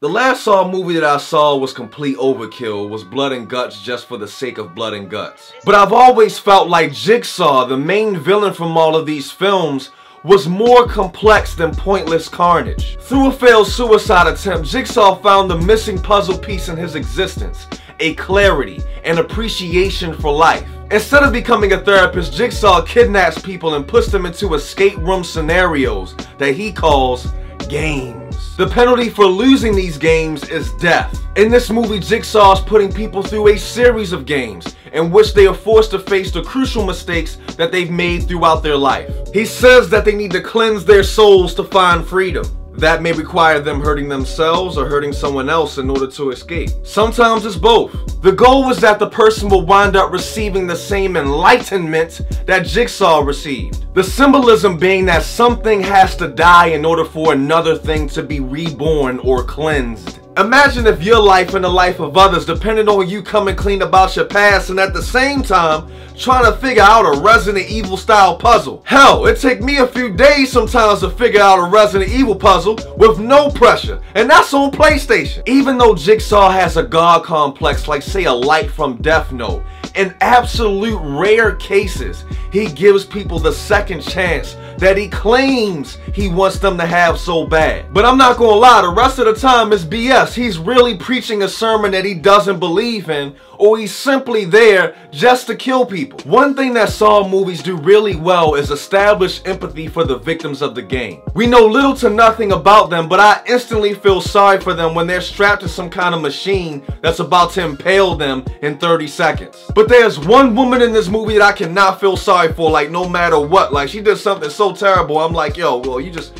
The last Saw movie that I saw was complete overkill, was blood and guts just for the sake of blood and guts. But I've always felt like Jigsaw, the main villain from all of these films, was more complex than pointless carnage. Through a failed suicide attempt, Jigsaw found the missing puzzle piece in his existence, a clarity and appreciation for life. Instead of becoming a therapist, Jigsaw kidnaps people and puts them into escape room scenarios that he calls games. The penalty for losing these games is death. In this movie, Jigsaw is putting people through a series of games in which they are forced to face the crucial mistakes that they've made throughout their life. He says that they need to cleanse their souls to find freedom. That may require them hurting themselves or hurting someone else in order to escape. Sometimes it's both. The goal is that the person will wind up receiving the same enlightenment that Jigsaw received. The symbolism being that something has to die in order for another thing to be reborn or cleansed. Imagine if your life and the life of others depended on you coming clean about your past and at the same time trying to figure out a Resident Evil style puzzle. Hell, it take me a few days sometimes to figure out a Resident Evil puzzle with no pressure, and that's on PlayStation. Even though Jigsaw has a god complex like say a Light from Death Note, in absolute rare cases, he gives people the second chance that he claims he wants them to have so bad. But I'm not gonna lie, the rest of the time is BS. He's really preaching a sermon that he doesn't believe in, or he's simply there just to kill people. One thing that Saw movies do really well is establish empathy for the victims of the game. We know little to nothing about them, but I instantly feel sorry for them when they're strapped to some kind of machine that's about to impale them in 30 seconds. But there's one woman in this movie that I cannot feel sorry for, like no matter what. Like she did something so terrible, I'm like, yo, well, you just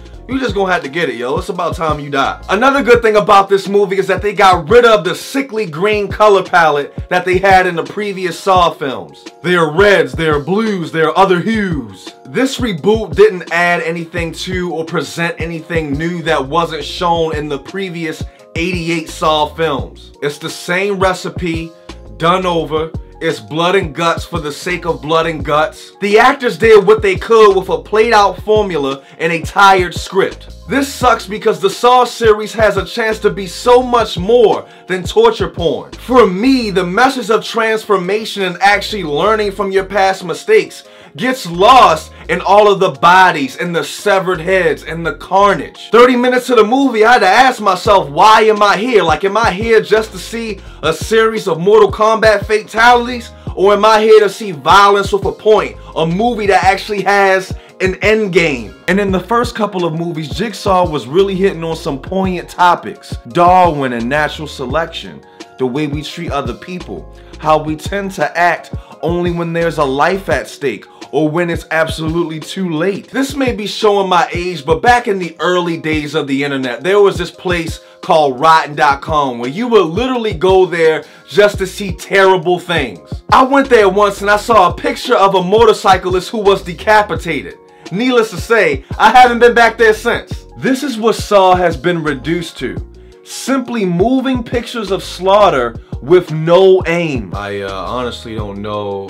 gonna have to get it, yo. It's about time you die. Another good thing about this movie is that they got rid of the sickly green color palette that they had in the previous Saw films. There are reds, there are blues, there are other hues. This reboot didn't add anything to or present anything new that wasn't shown in the previous 88 Saw films. It's the same recipe, done over. It's blood and guts for the sake of blood and guts. The actors did what they could with a played out formula and a tired script. This sucks because the Saw series has a chance to be so much more than torture porn. For me, the message of transformation and actually learning from your past mistakes gets lost in all of the bodies and the severed heads and the carnage. 30 minutes of the movie, I had to ask myself, why am I here? Like, am I here just to see a series of Mortal Kombat fatalities? Or am I here to see violence with a point? A movie that actually has an end game. And in the first couple of movies, Jigsaw was really hitting on some poignant topics. Darwin and natural selection, the way we treat other people, how we tend to act only when there's a life at stake or when it's absolutely too late. This may be showing my age, but back in the early days of the internet, there was this place called Rotten.com where you would literally go there just to see terrible things. I went there once and I saw a picture of a motorcyclist who was decapitated. Needless to say, I haven't been back there since. This is what Saw has been reduced to. Simply moving pictures of slaughter with no aim. I honestly don't know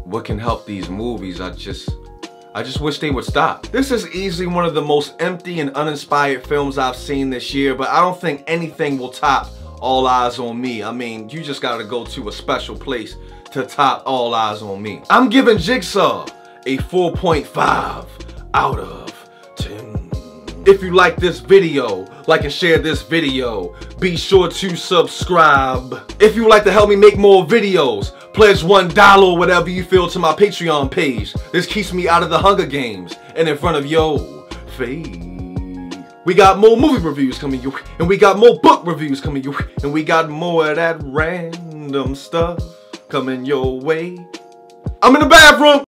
what can help these movies. I just wish they would stop. This is easily one of the most empty and uninspired films I've seen this year, but I don't think anything will top All Eyes on Me. I mean, you just gotta go to a special place to top All Eyes on Me. I'm giving Jigsaw a 4.5 out of 10. If you like this video, like and share this video. Be sure to subscribe. If you would like to help me make more videos, pledge $1 or whatever you feel to my Patreon page. This keeps me out of the Hunger Games and in front of your face. We got more movie reviews coming your way, and we got more book reviews coming your way, and we got more of that random stuff coming your way. I'm in the bathroom.